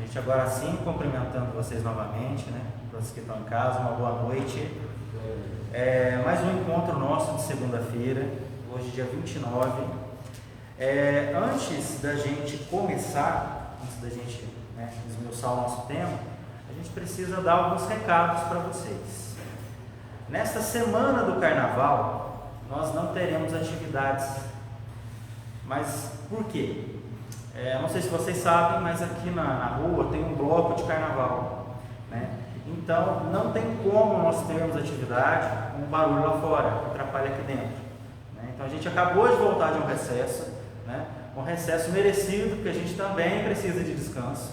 gente agora sim cumprimentando vocês novamente, né? Todos que estão em casa, uma boa noite. Mais um encontro nosso de segunda-feira, hoje dia 29. Antes da gente começar, antes da gente esmiuçar o nosso tema, a gente precisa dar alguns recados para vocês. Nesta semana do Carnaval, nós não teremos atividades. Mas por quê? Não sei se vocês sabem, mas aqui na rua tem um bloco de carnaval, né? Então não tem como nós termos atividade com um barulho lá fora, que atrapalha aqui dentro, né? Então a gente acabou de voltar de um recesso, né? Um recesso merecido, porque a gente também precisa de descanso.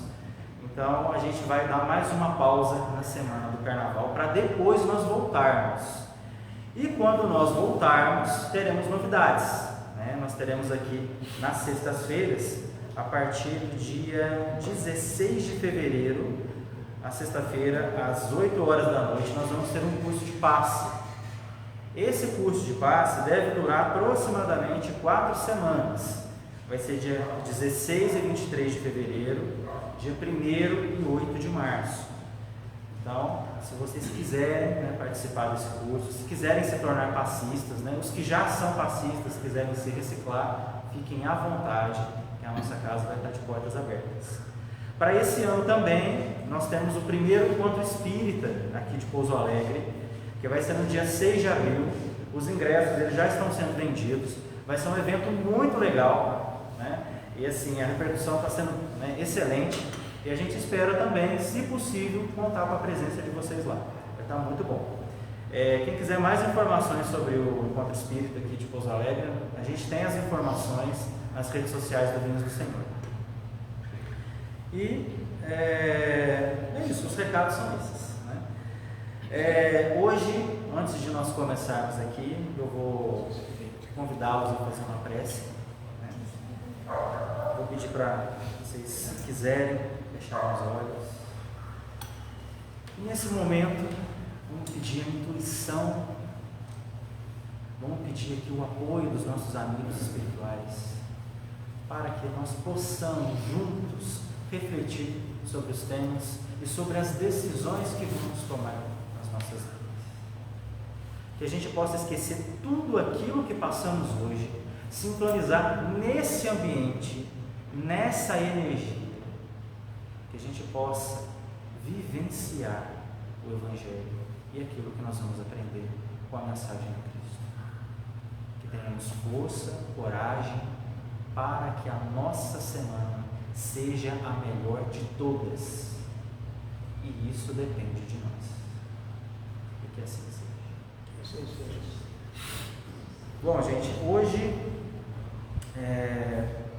Então a gente vai dar mais uma pausa na semana do carnaval para depois nós voltarmos. E quando nós voltarmos, teremos novidades, né? Nós teremos aqui nas sextas-feiras, a partir do dia 16 de fevereiro, na sexta-feira, às 8 horas da noite, nós vamos ter um curso de passe. Esse curso de passe deve durar aproximadamente 4 semanas. Vai ser dia 16 e 23 de fevereiro, dia 1º e 8 de março. Então, se vocês quiserem participar desse curso, se quiserem se tornar passistas, os que já são passistas, quiserem se reciclar, fiquem à vontade, que a nossa casa vai estar de portas abertas. Para esse ano também, nós temos o primeiro encontro espírita aqui de Pouso Alegre, que vai ser no dia 6 de abril. Os ingressos eles já estão sendo vendidos. Vai ser um evento muito legal, né? E assim, a repercussão está sendo excelente. E a gente espera também, se possível, contar com a presença de vocês lá. Vai estar muito bom. Quem quiser mais informações sobre o encontro espírita aqui de Pouso Alegre, a gente tem as informações nas redes sociais do Vinhos do Senhor. E é isso, os recados são esses, né? Hoje, antes de nós começarmos aqui, eu vou convidá-los a fazer uma prece, né? Vou pedir para vocês, se quiserem, fecharem os olhos. E nesse momento, vamos pedir a intuição, vamos pedir aqui o apoio dos nossos amigos espirituais, para que nós possamos juntos refletir sobre os temas e sobre as decisões que vamos tomar nas nossas vidas. Que a gente possa esquecer tudo aquilo que passamos hoje, sintonizar nesse ambiente, nessa energia, que a gente possa vivenciar o Evangelho e aquilo que nós vamos aprender com a mensagem de Cristo. Que tenhamos força, coragem, para que a nossa semana seja a melhor de todas. E isso depende de nós. E que assim seja. Que assim seja. Bom, gente, hoje,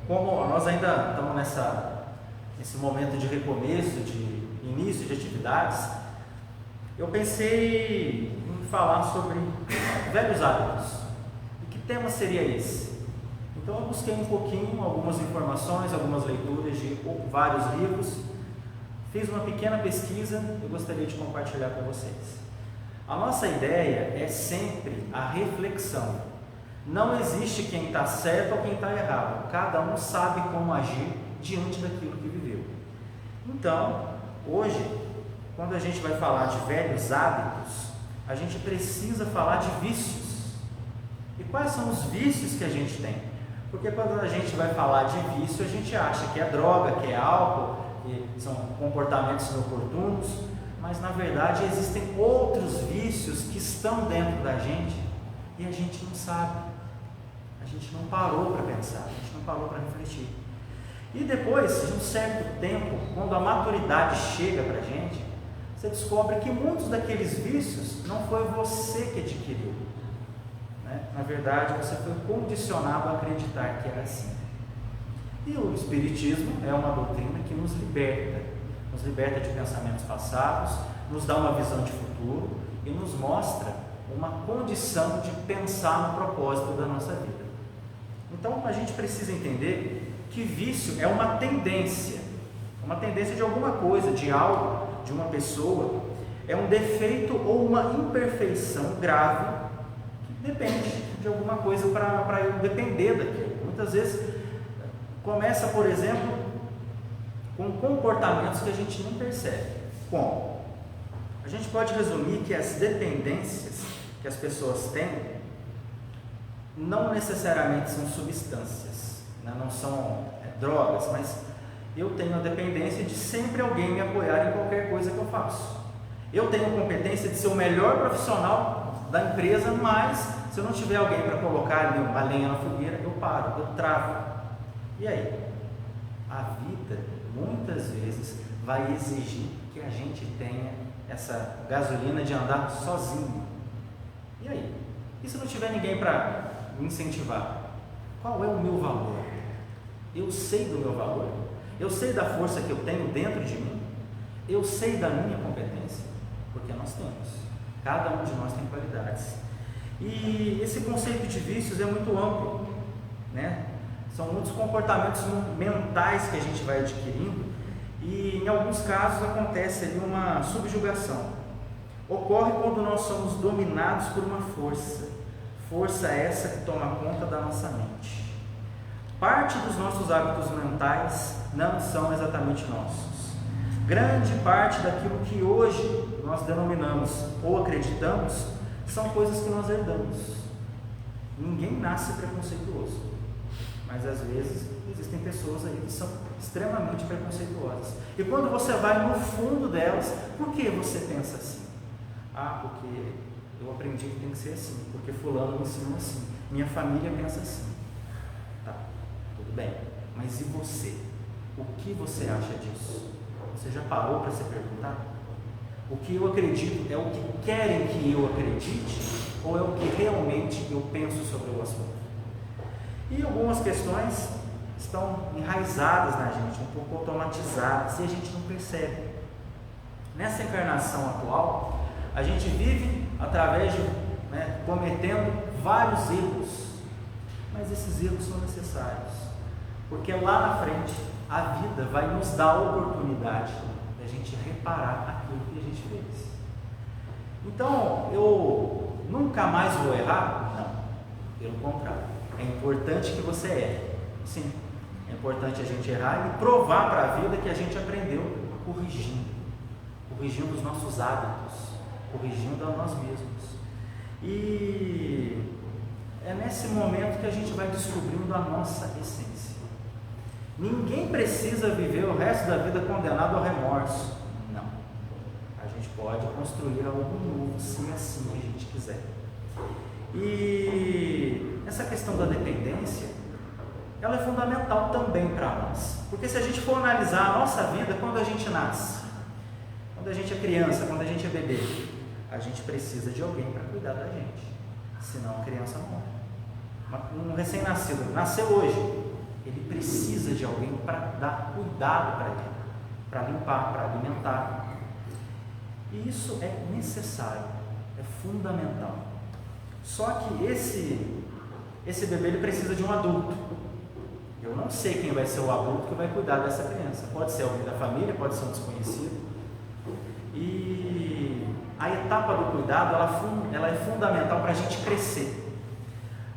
como nós ainda estamos nesse momento de recomeço, de início de atividades, eu pensei em falar sobre velhos hábitos. E que tema seria esse? Então eu busquei um pouquinho, algumas informações, algumas leituras de vários livros, fiz uma pequena pesquisa e gostaria de compartilhar com vocês. A nossa ideia é sempre a reflexão. Não existe quem está certo ou quem está errado. Cada um sabe como agir diante daquilo que viveu. Então, hoje, quando a gente vai falar de velhos hábitos, a gente precisa falar de vícios. E quais são os vícios que a gente tem? Porque quando a gente vai falar de vício, a gente acha que é droga, que é álcool, que são comportamentos inoportunos, mas na verdade existem outros vícios que estão dentro da gente e a gente não sabe, a gente não parou para pensar, a gente não parou para refletir. E depois de um certo tempo, quando a maturidade chega para a gente, você descobre que muitos daqueles vícios não foi você que adquiriu. Na verdade, você foi condicionado a acreditar que era assim. E o Espiritismo é uma doutrina que nos liberta de pensamentos passados, nos dá uma visão de futuro e nos mostra uma condição de pensar no propósito da nossa vida. Então, a gente precisa entender que vício é uma tendência de alguma coisa, de algo, de uma pessoa, é um defeito ou uma imperfeição grave que depende de alguma coisa para eu depender daquilo. Muitas vezes começa, por exemplo, com comportamentos que a gente nem percebe. Como? A gente pode resumir que as dependências que as pessoas têm não necessariamente são substâncias, né? Não são drogas, mas eu tenho a dependência de sempre alguém me apoiar em qualquer coisa que eu faço. Eu tenho a competência de ser o melhor profissional da empresa, mas se eu não tiver alguém para colocar ali uma lenha na fogueira, eu paro, eu travo. E aí? A vida, muitas vezes, vai exigir que a gente tenha essa gasolina de andar sozinho. E aí? E se não tiver ninguém para me incentivar? Qual é o meu valor? Eu sei do meu valor? Eu sei da força que eu tenho dentro de mim? Eu sei da minha competência? Porque nós temos. Cada um de nós tem qualidades. E esse conceito de vícios é muito amplo, né? São muitos comportamentos mentais que a gente vai adquirindo e em alguns casos acontece ali uma subjugação. Ocorre quando nós somos dominados por uma força essa que toma conta da nossa mente. Parte dos nossos hábitos mentais não são exatamente nossos. Grande parte daquilo que hoje nós denominamos ou acreditamos são coisas que nós herdamos. Ninguém nasce preconceituoso, mas às vezes existem pessoas aí que são extremamente preconceituosas. E quando você vai no fundo delas, por que você pensa assim? Ah, porque eu aprendi que tem que ser assim, porque fulano me ensinou assim, minha família pensa assim. Tá, tudo bem, mas e você? O que você acha disso? Você já parou para se perguntar? O que eu acredito é o que querem que eu acredite ou é o que realmente eu penso sobre o assunto? E algumas questões estão enraizadas na gente, um pouco automatizadas, e a gente não percebe. Nessa encarnação atual, a gente vive através de, cometendo vários erros, mas esses erros são necessários, porque lá na frente a vida vai nos dar a oportunidade de a gente reparar aquilo que a gente fez. Então, eu nunca mais vou errar? Não, pelo contrário, é importante que você erre. Sim, é importante a gente errar e provar para a vida que a gente aprendeu corrigindo os nossos hábitos, corrigindo a nós mesmos. E é nesse momento que a gente vai descobrindo a nossa essência. Ninguém precisa viver o resto da vida condenado ao remorso. Não. A gente pode construir algo novo, se assim a gente quiser. E essa questão da dependência, ela é fundamental também para nós. Porque se a gente for analisar a nossa vida quando a gente nasce, quando a gente é criança, quando a gente é bebê, a gente precisa de alguém para cuidar da gente. Senão a criança morre. Um recém-nascido, nasceu hoje, ele precisa de alguém para dar cuidado para ele, para limpar, para alimentar. E isso é necessário, é fundamental. Só que esse bebê ele precisa de um adulto. Eu não sei quem vai ser o adulto que vai cuidar dessa criança. Pode ser alguém da família, pode ser um desconhecido. E a etapa do cuidado ela é fundamental para a gente crescer.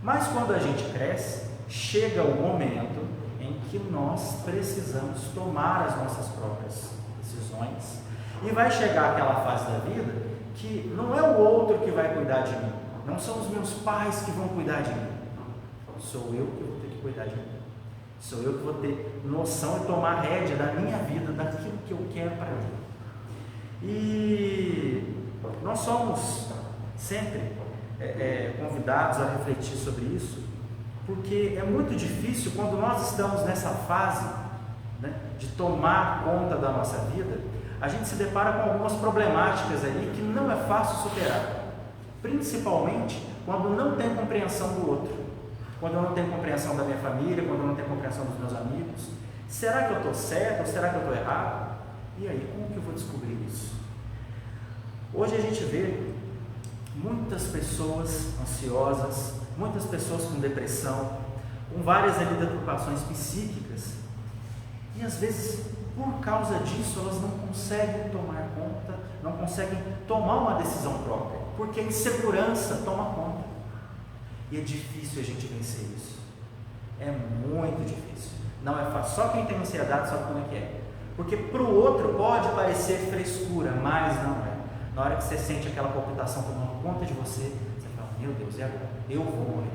Mas quando a gente cresce, chega o momento em que nós precisamos tomar as nossas próprias decisões e vai chegar aquela fase da vida que não é o outro que vai cuidar de mim, não são os meus pais que vão cuidar de mim, sou eu que vou ter que cuidar de mim, sou eu que vou ter noção e tomar rédea da minha vida, daquilo que eu quero para mim. E nós somos sempre convidados a refletir sobre isso, porque é muito difícil quando nós estamos nessa fase, de tomar conta da nossa vida, a gente se depara com algumas problemáticas ali que não é fácil superar, principalmente quando não tem compreensão do outro, quando eu não tenho compreensão da minha família, quando eu não tenho compreensão dos meus amigos. Será que eu estou certo ou será que eu estou errado? E aí, como que eu vou descobrir isso? Hoje a gente vê muitas pessoas ansiosas, muitas pessoas com depressão, com várias deturpações psíquicas, e às vezes, por causa disso, elas não conseguem tomar conta, não conseguem tomar uma decisão própria, porque a insegurança toma conta. E é difícil a gente vencer isso. É muito difícil. Não é fácil. Só quem tem ansiedade sabe como é que é. Porque para o outro pode parecer frescura, mas não é. Na hora que você sente aquela palpitação tomando conta de você, você fala, meu Deus, e agora? Eu vou morrer.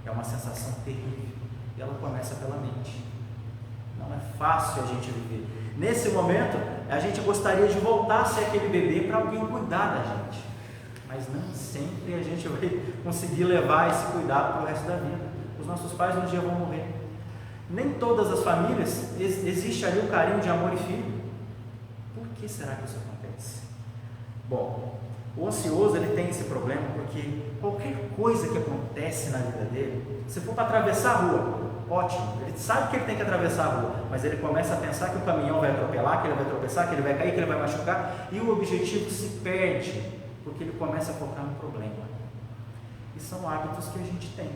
É uma sensação terrível. E ela começa pela mente. Não é fácil a gente viver. Nesse momento, a gente gostaria de voltar a ser aquele bebê para alguém cuidar da gente. Mas não sempre a gente vai conseguir levar esse cuidado para o resto da vida. Os nossos pais um dia vão morrer. Nem todas as famílias existe ali o carinho de amor e filho. Por que será que isso acontece? Bom, o ansioso ele tem esse problema porque qualquer coisa que acontece na vida dele, se for para atravessar a rua, ótimo, ele sabe que ele tem que atravessar a rua, mas ele começa a pensar que o caminhão vai atropelar, que ele vai tropeçar, que ele vai cair, que ele vai machucar, e o objetivo se perde, porque ele começa a focar no problema. E são hábitos que a gente tem,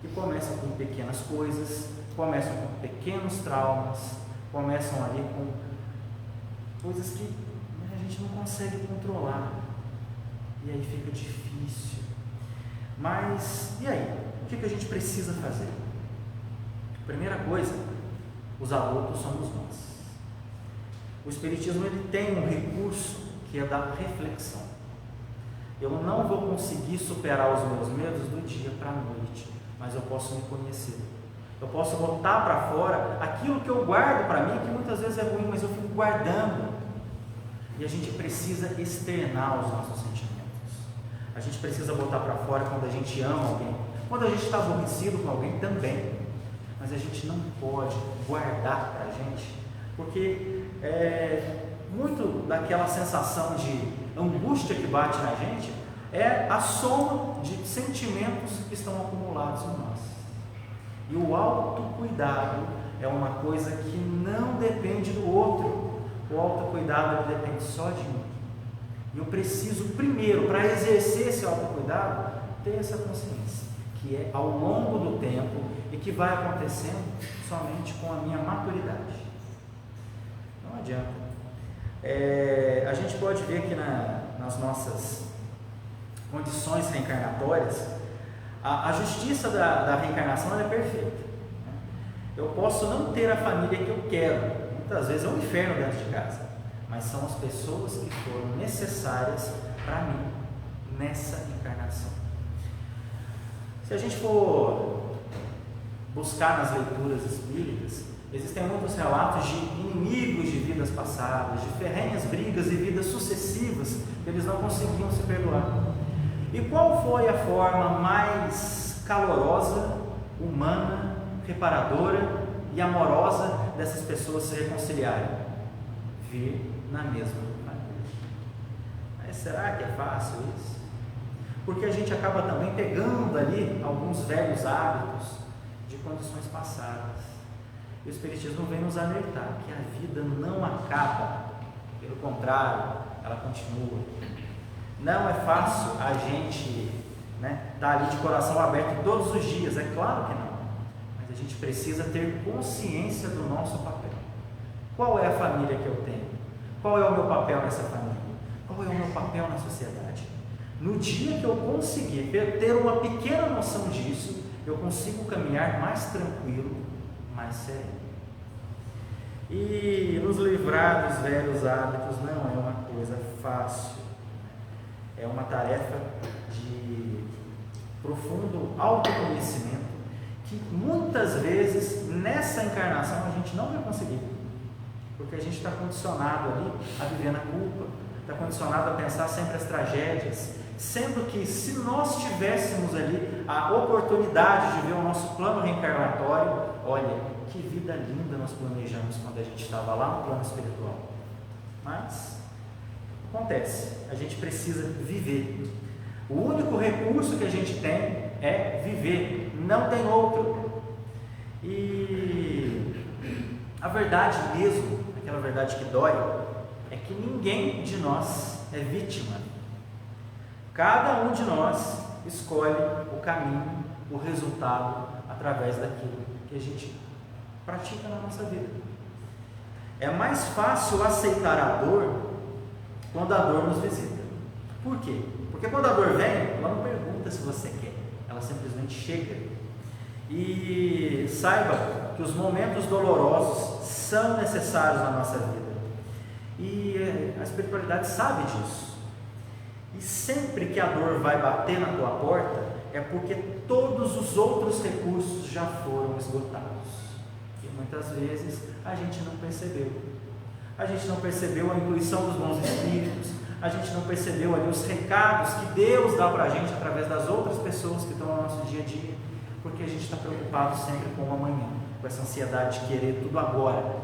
que começam com pequenas coisas, começam com pequenos traumas, começam ali com coisas que a gente não consegue controlar, e aí fica difícil. Mas, e aí? O que a gente precisa fazer? Primeira coisa, os adultos somos nós. O Espiritismo ele tem um recurso que é da reflexão. Eu não vou conseguir superar os meus medos do dia para a noite, mas eu posso me conhecer. Eu posso botar para fora aquilo que eu guardo para mim, que muitas vezes é ruim, mas eu fico guardando. E a gente precisa externar os nossos sentimentos. A gente precisa botar para fora quando a gente ama alguém, quando a gente está aborrecido com alguém também. Mas a gente não pode guardar para a gente, porque muito daquela sensação de angústia que bate na gente é a soma de sentimentos que estão acumulados em nós. E o autocuidado é uma coisa que não depende do outro. O autocuidado ele depende só de mim. E eu preciso primeiro, para exercer esse autocuidado, ter essa consciência, que é ao longo do tempo e que vai acontecendo somente com a minha maturidade. Não adianta. A gente pode ver que nas nossas condições reencarnatórias, a justiça da reencarnação ela é perfeita. Eu posso não ter a família que eu quero, muitas vezes é um inferno dentro de casa, mas são as pessoas que foram necessárias para mim nessa encarnação. Se a gente for buscar nas leituras espíritas, existem muitos relatos de inimigos de vidas passadas, de ferrenhas brigas e vidas sucessivas que eles não conseguiam se perdoar. E qual foi a forma mais calorosa, humana, reparadora e amorosa dessas pessoas se reconciliarem? Vir na mesma família. Mas será que é fácil isso? Porque a gente acaba também pegando ali alguns velhos hábitos de condições passadas. E o Espiritismo vem nos alertar que a vida não acaba, pelo contrário, ela continua. Não é fácil a gente estar ali de coração aberto todos os dias, é claro que não. Mas a gente precisa ter consciência do nosso papel. Qual é a família que eu tenho? Qual é o meu papel nessa família? Qual é o meu papel na sociedade? No dia que eu conseguir ter uma pequena noção disso, eu consigo caminhar mais tranquilo, mais sereno. E nos livrar dos velhos hábitos não é uma coisa fácil. É uma tarefa de profundo autoconhecimento que muitas vezes nessa encarnação a gente não vai conseguir, porque a gente está condicionado ali a viver na culpa, está condicionado a pensar sempre as tragédias, sendo que se nós tivéssemos ali a oportunidade de ver o nosso plano reencarnatório, olha, que vida linda nós planejamos quando a gente estava lá no plano espiritual. Mas acontece, a gente precisa viver. O único recurso que a gente tem é viver, não tem outro. E a verdade mesmo, aquela verdade que dói, é que ninguém de nós é vítima. Cada um de nós escolhe o caminho, o resultado através daquilo que a gente pratica na nossa vida. É mais fácil aceitar a dor quando a dor nos visita. Por quê? Porque quando a dor vem, ela não pergunta se você quer, ela simplesmente chega. E saiba que os momentos dolorosos são necessários na nossa vida. E a espiritualidade sabe disso. E sempre que a dor vai bater na tua porta, é porque todos os outros recursos já foram esgotados. E muitas vezes a gente não percebeu. A gente não percebeu a intuição dos bons espíritos, a gente não percebeu ali os recados que Deus dá para a gente através das outras pessoas que estão no nosso dia a dia, porque a gente está preocupado sempre com o amanhã, com essa ansiedade de querer tudo agora.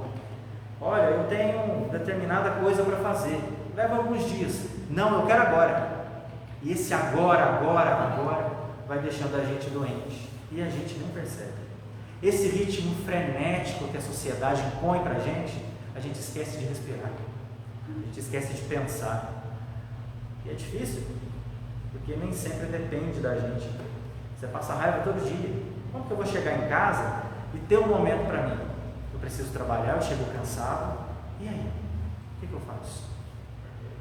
Olha, eu tenho determinada coisa para fazer, leva alguns dias. Não, eu quero agora. E esse agora vai deixando a gente doente e a gente nem percebe. Esse ritmo frenético que a sociedade impõe para a gente esquece de respirar, a gente esquece de pensar. E é difícil, porque nem sempre depende da gente. Você passa raiva todo dia. Como que eu vou chegar em casa e ter um momento para mim? Eu preciso trabalhar, eu chego cansado. E aí? O que eu faço?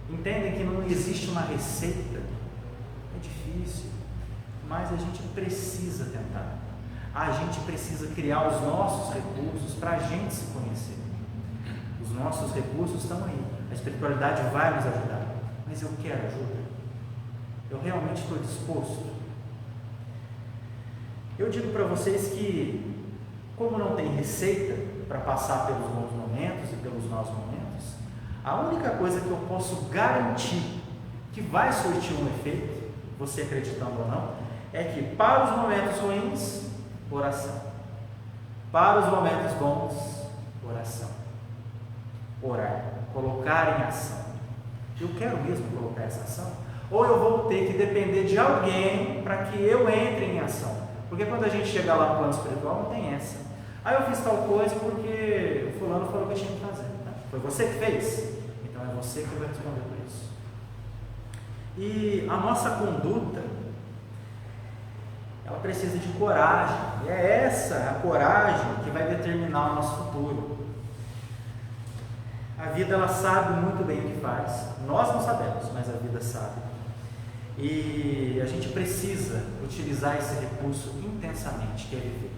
Entendem que não existe uma receita? É difícil, mas a gente precisa tentar. A gente precisa criar os nossos recursos para a gente se conhecer. Os nossos recursos estão aí. A espiritualidade vai nos ajudar. Mas eu quero ajuda? Eu realmente estou disposto? Eu digo para vocês que, como não tem receita para passar pelos bons momentos e pelos maus momentos, a única coisa que eu posso garantir que vai surtir um efeito, você acreditando ou não, é que para os momentos ruins, oração. Para os momentos bons, oração. Orar, colocar em ação. Eu quero mesmo colocar essa ação? Ou eu vou ter que depender de alguém para que eu entre em ação? Porque quando a gente chega lá no plano espiritual, não tem essa. Aí eu fiz tal coisa porque o fulano falou que eu tinha que fazer. Tá? Foi você que fez? Então é você que vai responder por isso. E a nossa conduta, ela precisa de coragem. E é essa a coragem que vai determinar o nosso futuro. A vida, ela sabe muito bem o que faz. Nós não sabemos, mas a vida sabe. E a gente precisa utilizar esse recurso intensamente, que é viver.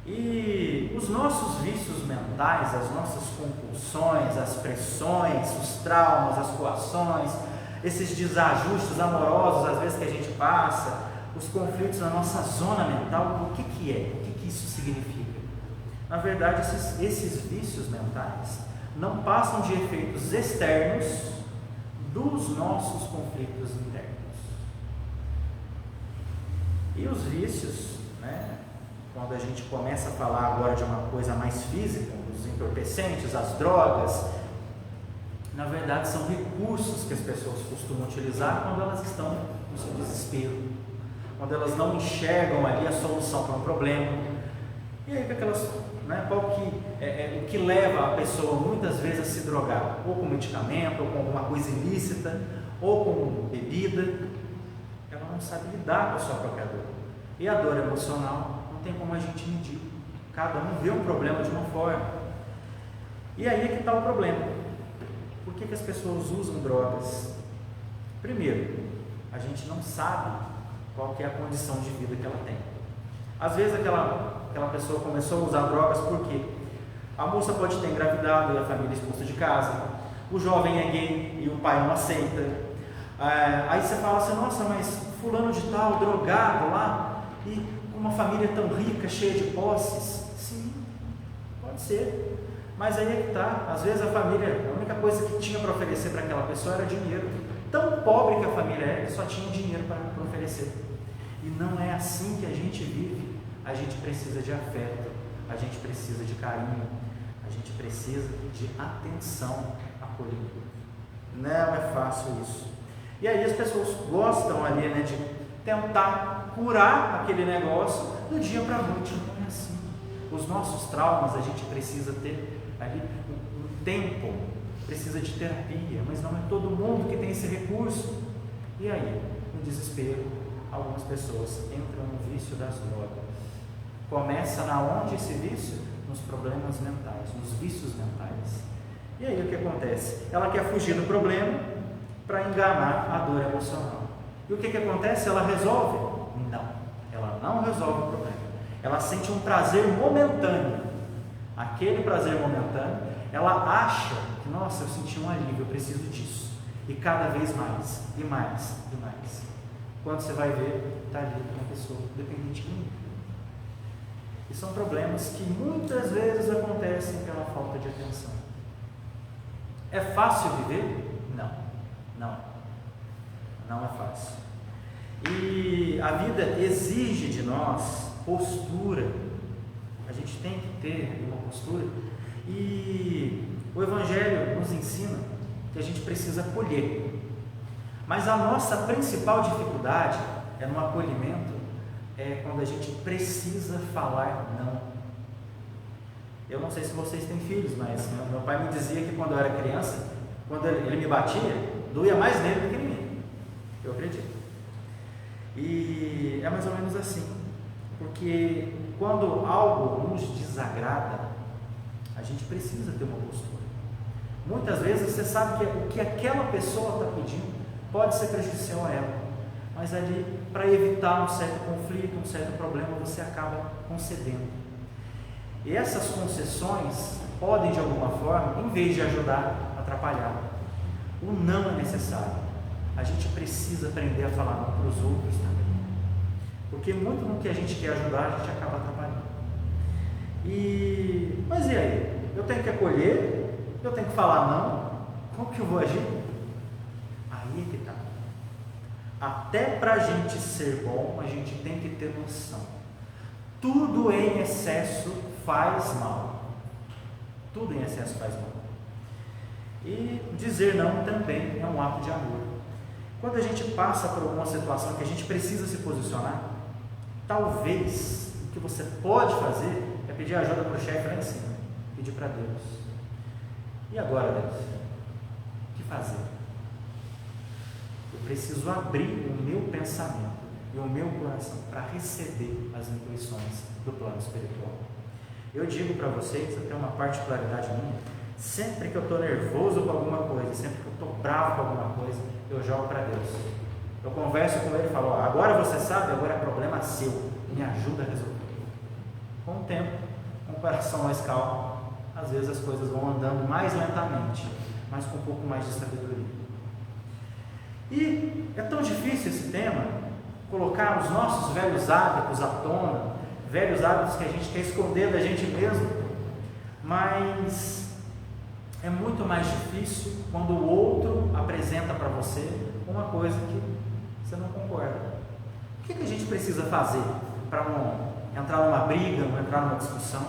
E os nossos vícios mentais, as nossas compulsões, as pressões, os traumas, as coações, esses desajustes amorosos, às vezes, que a gente passa, os conflitos na nossa zona mental, o que é? O que isso significa? Na verdade, esses vícios mentais não passam de efeitos externos dos nossos conflitos internos. E os vícios, quando a gente começa a falar agora de uma coisa mais física, os entorpecentes, as drogas, na verdade são recursos que as pessoas costumam utilizar quando elas estão no seu desespero, quando elas não enxergam ali a solução para um problema. E aí o que leva a pessoa muitas vezes a se drogar? Ou com medicamento, ou com alguma coisa ilícita, ou com bebida. Ela não sabe lidar com a sua própria dor. E a dor emocional não tem como a gente medir. Cada um vê um problema de uma forma. E aí é que está o problema. Por que as pessoas usam drogas? Primeiro, a gente não sabe qual que é a condição de vida que ela tem. Às vezes aquela pessoa começou a usar drogas porque a moça pode ter engravidado e a família expulsa de casa, o jovem é gay e o pai não aceita. Aí você fala assim, nossa, mas fulano de tal, drogado lá, e com uma família tão rica, cheia de posses. Sim, pode ser, mas aí é que está. Às vezes a única coisa que tinha para oferecer para aquela pessoa era dinheiro. Tão pobre que a família é, que só tinha dinheiro para oferecer. E não é assim que a gente vive. A gente precisa de afeto, a gente precisa de carinho, a gente precisa de atenção acolhedora. Não é fácil isso. E aí as pessoas gostam ali, de tentar curar aquele negócio do dia para a noite. Não é assim. Os nossos traumas, a gente precisa ter ali um tempo, precisa de terapia, mas não é todo mundo que tem esse recurso. E aí, no desespero, algumas pessoas entram no vício das drogas. Começa na onde esse vício? Nos problemas mentais, nos vícios mentais. E aí o que acontece? Ela quer fugir do problema para enganar a dor emocional. E o que acontece? Ela resolve? Não, ela não resolve o problema. ela sente um prazer momentâneo. Aquele prazer momentâneo, ela acha que, nossa, eu senti um alívio, eu preciso disso. E cada vez mais, e mais, e mais. Quando você vai ver, está ali uma pessoa dependente química. E são problemas que muitas vezes acontecem pela falta de atenção. É fácil viver? Não, não é fácil. E a vida exige de nós postura. A gente tem que ter uma postura. E o Evangelho nos ensina que a gente precisa acolher. Mas a nossa principal dificuldade é no acolhimento, quando a gente precisa falar não. Eu não sei se vocês têm filhos, mas meu pai me dizia que quando eu era criança, quando ele me batia, doía mais nele do que em mim. Eu acredito. E é mais ou menos assim, porque quando algo nos desagrada, a gente precisa ter uma postura. Muitas vezes você sabe que o que aquela pessoa está pedindo pode ser prejudicial a ela, mas ali, para evitar um certo conflito, um certo problema, você acaba concedendo. E essas concessões podem, de alguma forma, em vez de ajudar, atrapalhar. O não é necessário. A gente precisa aprender a falar não para os outros também. Porque muito no que a gente quer ajudar, a gente acaba atrapalhando. Mas e aí? Eu tenho que acolher? Eu tenho que falar não? Como que eu vou agir? Aí é que está. Até para a gente ser bom, a gente tem que ter noção. Tudo em excesso faz mal. Tudo em excesso faz mal. E dizer não também é um ato de amor. Quando a gente passa por alguma situação que a gente precisa se posicionar, talvez o que você pode fazer é pedir ajuda para o chefe lá em cima, pedir para Deus. E agora, Deus? O que fazer? Eu preciso abrir o meu pensamento e o meu coração para receber as intuições do plano espiritual. Eu digo para vocês, até uma particularidade minha, sempre que eu estou nervoso com alguma coisa, sempre que eu estou bravo com alguma coisa, eu jogo para Deus. Eu converso com Ele e falo, agora você sabe, agora é problema seu, me ajuda a resolver. Com o tempo, com o coração mais calmo, às vezes as coisas vão andando mais lentamente, mas com um pouco mais de sabedoria. E é tão difícil esse tema, colocar os nossos velhos hábitos à tona, velhos hábitos que a gente quer esconder da gente mesmo, mas é muito mais difícil quando o outro apresenta para você uma coisa que você não concorda. O que a gente precisa fazer para não entrar numa briga, não entrar numa discussão?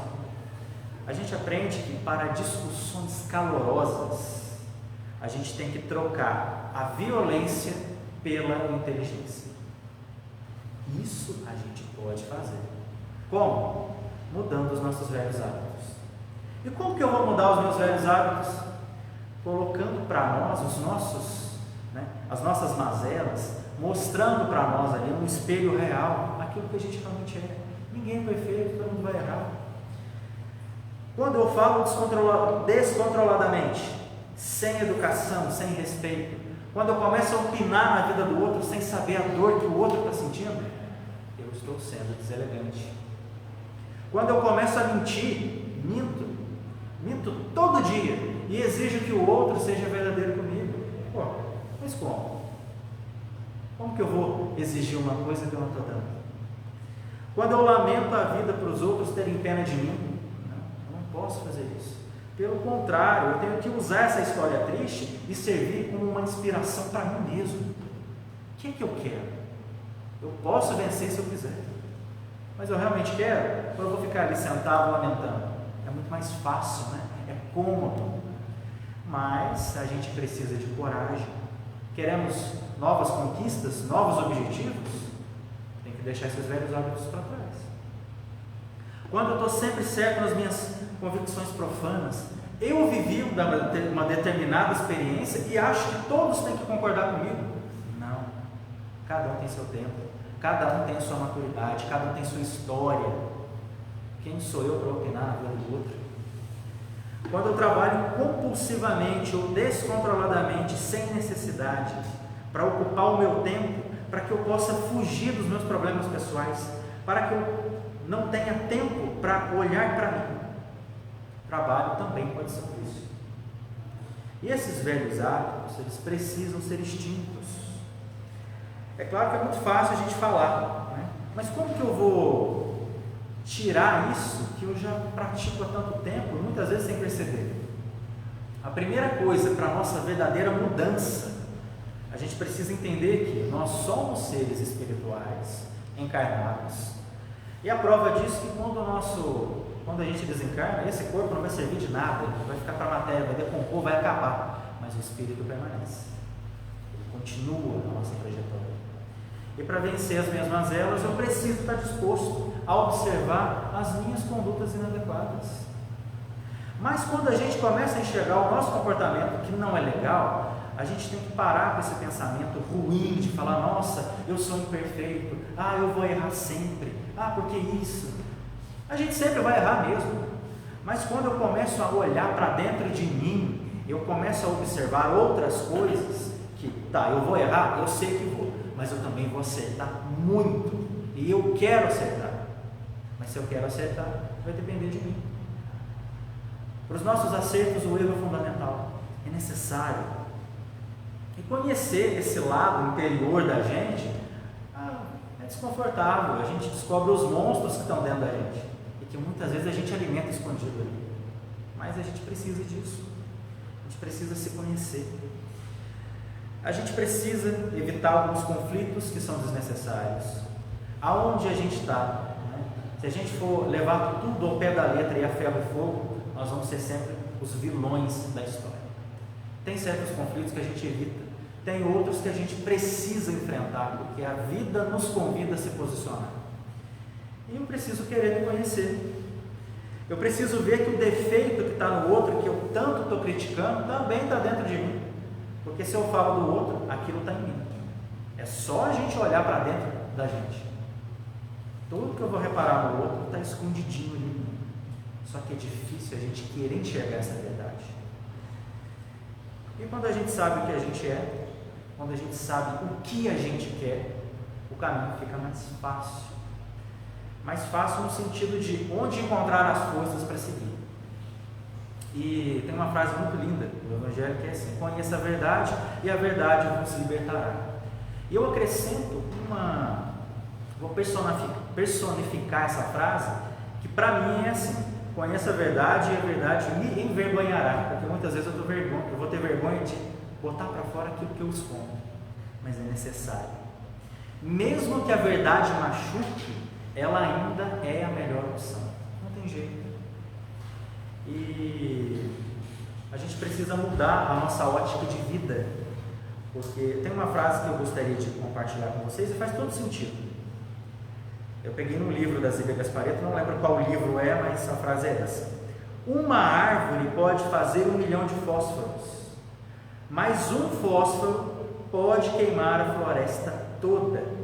A gente aprende que para discussões calorosas, a gente tem que trocar a violência pela inteligência. Isso a gente pode fazer. Como? Mudando os nossos velhos hábitos. E como que eu vou mudar os meus velhos hábitos? Colocando para nós as nossas mazelas, mostrando para nós ali no espelho real aquilo que a gente realmente é. Ninguém é perfeito, todo mundo vai errar. Quando eu falo descontroladamente, sem educação, sem respeito, quando eu começo a opinar na vida do outro sem saber a dor que o outro está sentindo, eu estou sendo deselegante. Quando eu começo a mentir, minto todo dia e exijo que o outro seja verdadeiro comigo. Pô, mas como? Como que eu vou exigir uma coisa que eu não estou dando? Quando eu lamento a vida para os outros terem pena de mim, eu não posso fazer isso. Pelo contrário, eu tenho que usar essa história triste e servir como uma inspiração para mim mesmo. O que é que eu quero? Eu posso vencer se eu quiser, mas eu realmente quero? Ou eu vou ficar ali sentado lamentando? É muito mais fácil, né? É cômodo, mas a gente precisa de coragem. Queremos novas conquistas, novos objetivos? Tem que deixar esses velhos hábitos para trás. Quando eu estou sempre certo nas minhas convicções profanas, eu vivi uma determinada experiência e acho que todos têm que concordar comigo. Não, cada um tem seu tempo, cada um tem a sua maturidade, cada um tem sua história. Quem sou eu para opinar na vida do outro? Quando eu trabalho compulsivamente ou descontroladamente, sem necessidade, para ocupar o meu tempo, para que eu possa fugir dos meus problemas pessoais, para que eu não tenha tempo para olhar para mim. Trabalho também pode ser por isso. E esses velhos hábitos, eles precisam ser extintos. É claro que é muito fácil a gente falar, né? Mas como que eu vou tirar isso que eu já pratico há tanto tempo, muitas vezes sem perceber? A primeira coisa para a nossa verdadeira mudança, a gente precisa entender que nós somos seres espirituais, encarnados. E a prova disso é que quando a gente desencarna, esse corpo não vai servir de nada, vai ficar para a matéria, vai decompor, vai acabar, mas o espírito permanece, ele continua na nossa trajetória. E para vencer as minhas mazelas, eu preciso estar disposto a observar as minhas condutas inadequadas. Mas quando a gente começa a enxergar o nosso comportamento que não é legal, a gente tem que parar com esse pensamento ruim de falar: nossa, eu sou imperfeito, eu vou errar sempre, porque isso? A gente sempre vai errar mesmo. Mas quando eu começo a olhar para dentro de mim, eu começo a observar outras coisas que, eu vou errar, eu sei que vou, mas eu também vou acertar muito, e eu quero acertar. Mas se eu quero acertar, vai depender de mim. Para os nossos acertos, o erro é fundamental, é necessário. E conhecer esse lado interior da gente é desconfortável. A gente descobre os monstros que estão dentro da gente e que muitas vezes a gente alimenta escondido ali. Mas a gente precisa disso. A gente precisa se conhecer. A gente precisa evitar alguns conflitos que são desnecessários. Aonde a gente está, né? Se a gente for levar tudo ao pé da letra e a ferro e fogo, nós vamos ser sempre os vilões da história. Tem certos conflitos que a gente evita, tem outros que a gente precisa enfrentar, porque a vida nos convida a se posicionar. E eu preciso querer me conhecer. Eu preciso ver que o defeito que está no outro, que eu tanto estou criticando, também está dentro de mim. Porque se eu falo do outro, aquilo está em mim. É só a gente olhar para dentro da gente. Tudo que eu vou reparar no outro está escondidinho em mim. Só que é difícil a gente querer enxergar essa verdade. E quando a gente sabe o que a gente é, quando a gente sabe o que a gente quer, o caminho fica mais fácil. Mais fácil no sentido de onde encontrar as forças para seguir. E tem uma frase muito linda do Evangelho que é assim: conheça a verdade e a verdade vos libertará. E eu acrescento vou personificar essa frase, que para mim é assim: conheça a verdade e a verdade me envergonhará. Porque muitas vezes eu vou ter vergonha de botar para fora aquilo que eu escondo, mas é necessário. Mesmo que a verdade machuque, ela ainda é a melhor opção, não tem jeito. E a gente precisa mudar a nossa ótica de vida, porque tem uma frase que eu gostaria de compartilhar com vocês e faz todo sentido. Eu peguei no livro da Zíbia Gasparetto, não lembro qual livro é, mas a frase é essa: uma árvore pode fazer 1 milhão de fósforos, mas um fósforo pode queimar a floresta toda.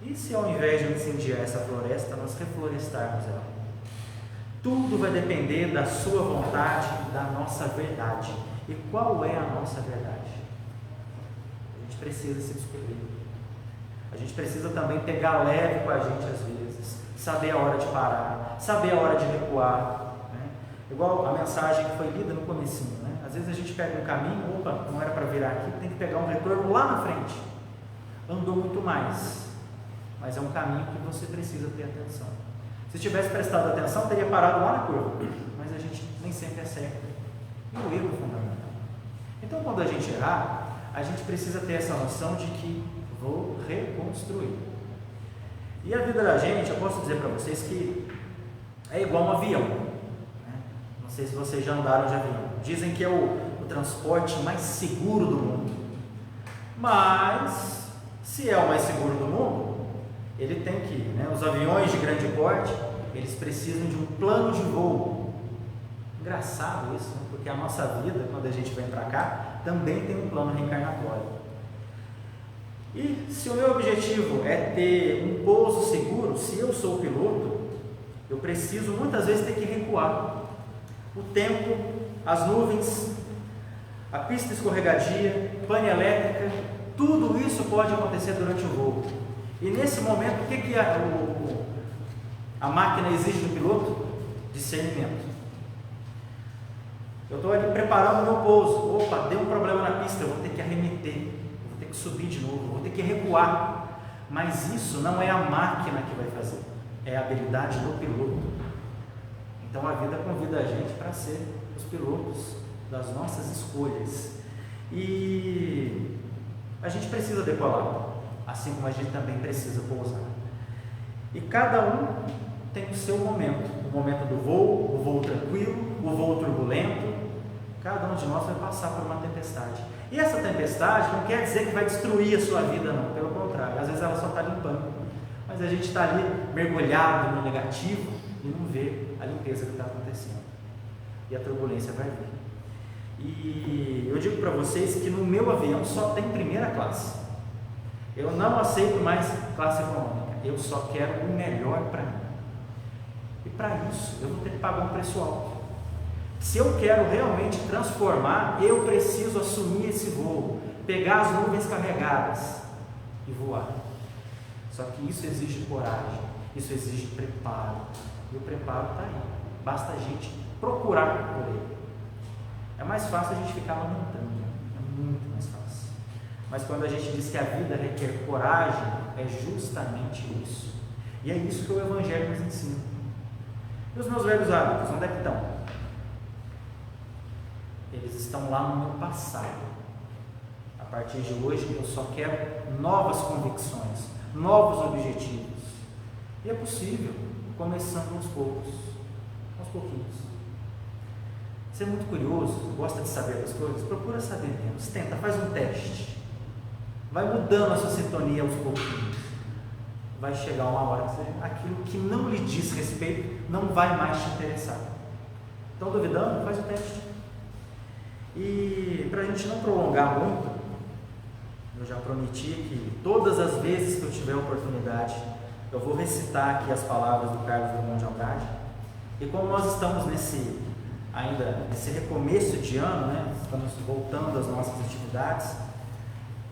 E se ao invés de incendiar essa floresta, nós reflorestarmos ela? Tudo vai depender da sua vontade e da nossa verdade. E qual é a nossa verdade? A gente precisa se descobrir. A gente precisa também pegar leve com a gente às vezes, saber a hora de parar, saber a hora de recuar, né? Igual a mensagem que foi lida no comecinho, né? Às vezes a gente pega um caminho, não era para virar aqui, tem que pegar um retorno lá na frente. Andou muito mais, mas é um caminho que você precisa ter atenção. Se tivesse prestado atenção, teria parado lá na curva, mas a gente nem sempre acerta. E o erro é fundamental. Então, quando a gente errar, a gente precisa ter essa noção de que vou reconstruir. E a vida da gente, eu posso dizer para vocês que é igual um avião, né? Não sei se vocês já andaram de avião. Dizem que é o transporte mais seguro do mundo. Mas, se é o mais seguro do mundo, ele tem que, né? Os aviões de grande porte, eles precisam de um plano de voo. Engraçado isso, né? Porque a nossa vida, quando a gente vem para cá, também tem um plano reencarnatório. E se o meu objetivo é ter um pouso seguro, se eu sou o piloto, eu preciso muitas vezes ter que recuar. O tempo, as nuvens, a pista escorregadia, pane elétrica, tudo isso pode acontecer durante o voo. E nesse momento, o A máquina exige do piloto discernimento. Eu estou ali preparando o meu pouso. Opa, deu um problema na pista, eu vou ter que arremeter, eu vou ter que subir de novo, eu vou ter que recuar. Mas isso não é a máquina que vai fazer, é a habilidade do piloto. Então a vida convida a gente para ser os pilotos das nossas escolhas. E a gente precisa decolar, assim como a gente também precisa pousar. E cada um tem o seu momento, o momento do voo, o voo tranquilo, o voo turbulento. Cada um de nós vai passar por uma tempestade. E essa tempestade não quer dizer que vai destruir a sua vida, não. Pelo contrário, às vezes ela só está limpando. Mas a gente está ali mergulhado no negativo e não vê a limpeza que está acontecendo. E a turbulência vai vir. E eu digo para vocês que no meu avião só tem primeira classe. Eu não aceito mais classe econômica. Eu só quero o melhor para mim. E para isso eu vou ter que pagar um preço alto. Se eu quero realmente transformar, eu preciso assumir esse voo, pegar as nuvens carregadas e voar. Só que isso exige coragem, isso exige preparo. E o preparo está aí. Basta a gente procurar por ele. É mais fácil a gente ficar lamentando, é muito mais fácil. Mas quando a gente diz que a vida requer coragem, é justamente isso. E é isso que o Evangelho nos ensina. E os meus velhos hábitos, onde é que estão? Eles estão lá no meu passado. A partir de hoje eu só quero novas convicções, novos objetivos. E é possível, começando aos poucos, aos pouquinhos. Você é muito curioso, gosta de saber das coisas? Procura saber menos, tenta, faz um teste. Vai mudando a sua sintonia aos pouquinhos. Vai chegar uma hora que aquilo que não lhe diz respeito não vai mais te interessar. Estão duvidando? Faz o teste. E para a gente não prolongar muito, eu já prometi que todas as vezes que eu tiver oportunidade, eu vou recitar aqui as palavras do Carlos Drummond de Andrade. E como nós estamos nesse recomeço de ano, né, estamos voltando às nossas atividades,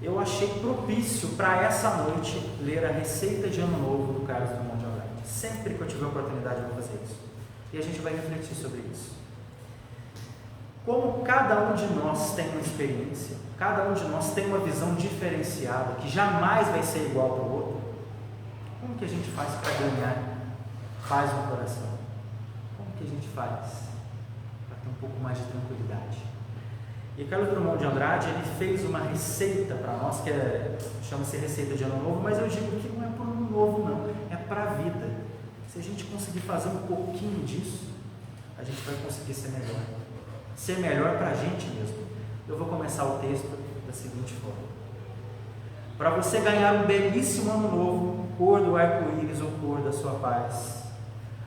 eu achei propício para essa noite ler a receita de ano novo do Carlos Drummond de Andrade. Sempre que eu tiver oportunidade eu vou fazer isso. E a gente vai refletir sobre isso. Como cada um de nós tem uma experiência, cada um de nós tem uma visão diferenciada, que jamais vai ser igual para o outro, como que a gente faz para ganhar paz no coração? Como que a gente faz para ter um pouco mais de tranquilidade? E Carlos Drummond de Andrade, ele fez uma receita para nós, que chama-se receita de ano novo, mas eu digo que não é para o ano novo não, é para a vida. Se a gente conseguir fazer um pouquinho disso, a gente vai conseguir ser melhor. Ser melhor para a gente mesmo. Eu vou começar o texto da seguinte forma: para você ganhar um belíssimo ano novo, cor do arco-íris ou cor da sua paz,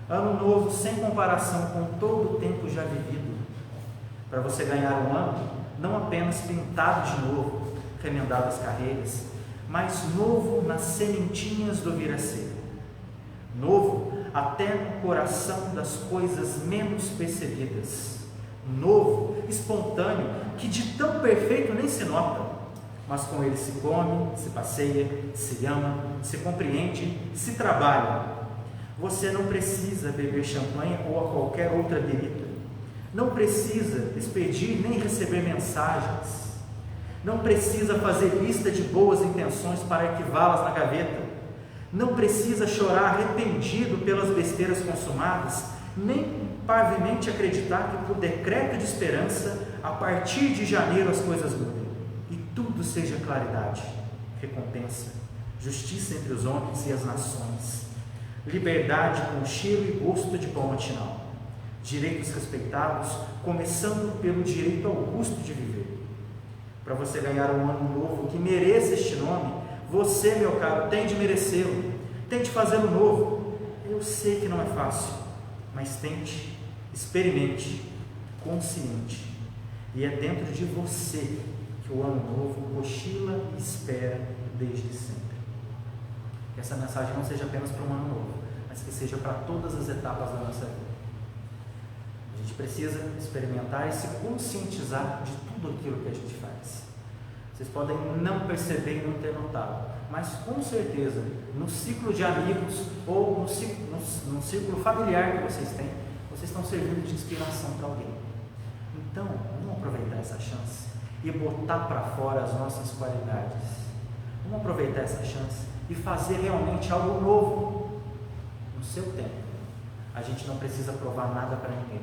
ano novo sem comparação com todo o tempo já vivido, para você ganhar um ano não apenas pintado de novo, remendado as carreiras, mas novo nas sementinhas do vir a ser, novo até no coração das coisas menos percebidas, novo, espontâneo, que de tão perfeito nem se nota, mas com ele se come, se passeia, se ama, se compreende, se trabalha. Você não precisa beber champanhe ou a qualquer outra bebida, não precisa despedir nem receber mensagens, não precisa fazer lista de boas intenções para arquivá-las na gaveta, não precisa chorar arrependido pelas besteiras consumadas, nem parvemente acreditar que por decreto de esperança, a partir de janeiro as coisas mudem, e tudo seja claridade, recompensa, justiça entre os homens e as nações, liberdade com cheiro e gosto de pão matinal, direitos respeitados, começando pelo direito augusto de viver. Para você ganhar um ano novo que mereça este nome, você, meu caro, tem de merecê-lo, tem de fazê-lo novo. Eu sei que não é fácil, mas tente, experimente, consciente. E é dentro de você que o ano novo cochila e espera desde sempre. Que essa mensagem não seja apenas para um ano novo, mas que seja para todas as etapas da nossa vida. A gente precisa experimentar e se conscientizar de tudo aquilo que a gente faz. Vocês podem não perceber e não ter notado, mas com certeza, no ciclo de amigos ou no círculo familiar que vocês têm, vocês estão servindo de inspiração para alguém. Então, vamos aproveitar essa chance e botar para fora as nossas qualidades. Vamos aproveitar essa chance e fazer realmente algo novo no seu tempo. A gente não precisa provar nada para ninguém.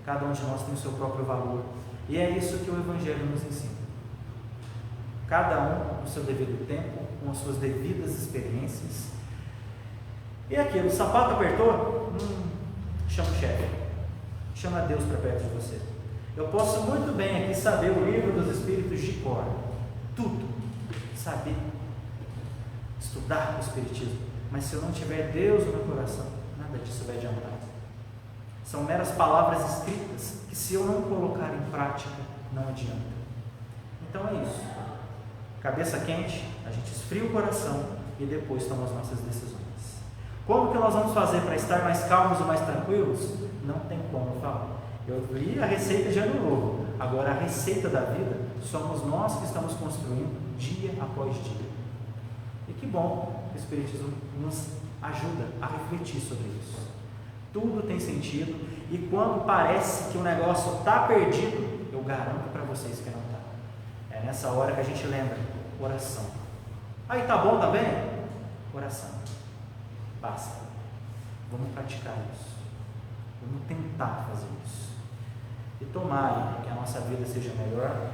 Cada um de nós tem o seu próprio valor. E é isso que o Evangelho nos ensina. Cada um no seu devido tempo, com as suas devidas experiências. E aquilo, o sapato apertou? Chama o chefe. Chama Deus para perto de você. Eu posso muito bem aqui saber o livro dos Espíritos de cor. Tudo. Saber. Estudar o Espiritismo. Mas se eu não tiver Deus no meu coração, nada disso vai adiantar. São meras palavras escritas que, se eu não colocar em prática, não adianta. Então é isso. Cabeça quente, a gente esfria o coração e depois toma as nossas decisões. Como que nós vamos fazer para estar mais calmos e mais tranquilos? Não tem como falar. Eu vi a receita de ano novo. Agora a receita da vida somos nós que estamos construindo dia após dia. E que bom que o Espiritismo nos ajuda a refletir sobre isso. Tudo tem sentido, e quando parece que o negócio está perdido, eu garanto para vocês que não está. É nessa hora que a gente lembra, oração. Aí tá bom também? Oração. Basta. Vamos praticar isso. Vamos tentar fazer isso. E tomara que a nossa vida seja melhor.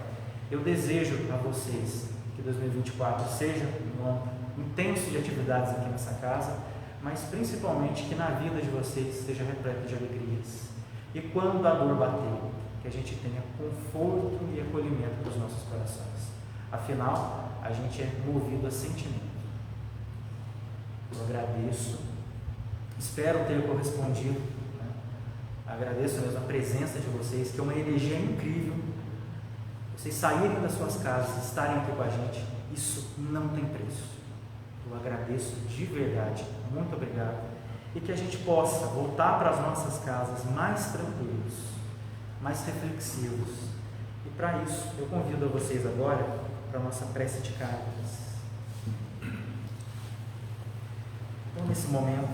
Eu desejo a vocês que 2024 seja um ano intenso de atividades aqui nessa casa, mas principalmente que na vida de vocês seja repleta de alegrias. E quando a dor bater, que a gente tenha conforto e acolhimento dos nossos corações. Afinal, a gente é movido a sentimento. Eu agradeço, espero ter correspondido, né? Agradeço mesmo a presença de vocês, que é uma energia incrível. Vocês saírem das suas casas, estarem aqui com a gente, isso não tem preço. Eu agradeço de verdade, muito obrigado, e que a gente possa voltar para as nossas casas mais tranquilos, mais reflexivos. E para isso, eu convido a vocês agora para a nossa prece de cartas. Então, nesse momento,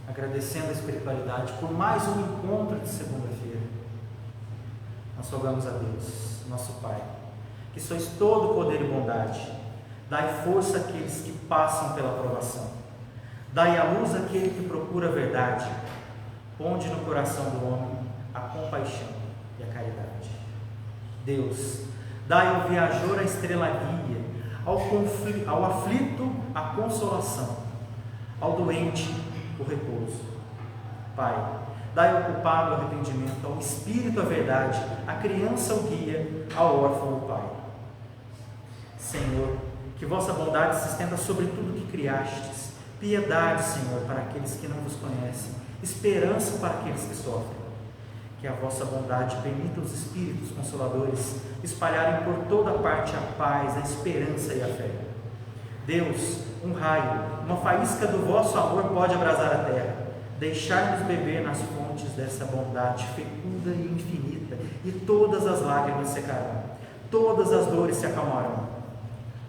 agradecendo a espiritualidade por mais um encontro de segunda-feira, nós rogamos a Deus, nosso Pai, que sois todo poder e bondade. Dai força àqueles que passam pela provação. Dai a luz àquele que procura a verdade. Ponde no coração do homem a compaixão e a caridade. Deus, dai ao viajor a estrela guia, ao aflito a consolação, ao doente o repouso. Pai, dai ao culpado o arrependimento, ao espírito a verdade, à criança o guia, ao órfão o Pai. Senhor, que vossa bondade se estenda sobre tudo que criastes, piedade, Senhor, para aqueles que não vos conhecem, esperança para aqueles que sofrem. Que a vossa bondade permita os Espíritos Consoladores espalharem por toda parte a paz, a esperança e a fé. Deus, um raio, uma faísca do vosso amor pode abrasar a terra, deixar-nos beber nas fontes dessa bondade fecunda e infinita, e todas as lágrimas secarão, todas as dores se acalmarão.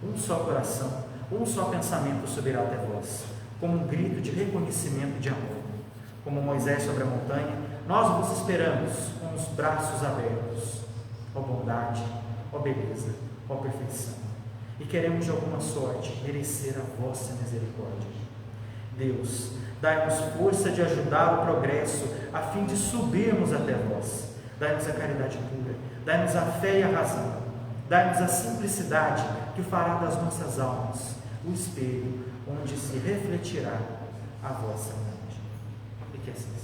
Um só coração, um só pensamento subirá até vós, como um grito de reconhecimento de amor. Como Moisés sobre a montanha, nós vos esperamos com os braços abertos, ó bondade, ó beleza, ó perfeição. E queremos de alguma sorte merecer a vossa misericórdia. Deus, dai-nos força de ajudar o progresso, a fim de subirmos até vós. Dai-nos a caridade pura, dai-nos a fé e a razão. Dai-nos a simplicidade que fará das nossas almas o espelho onde se refletirá a vossa imagem. E que assim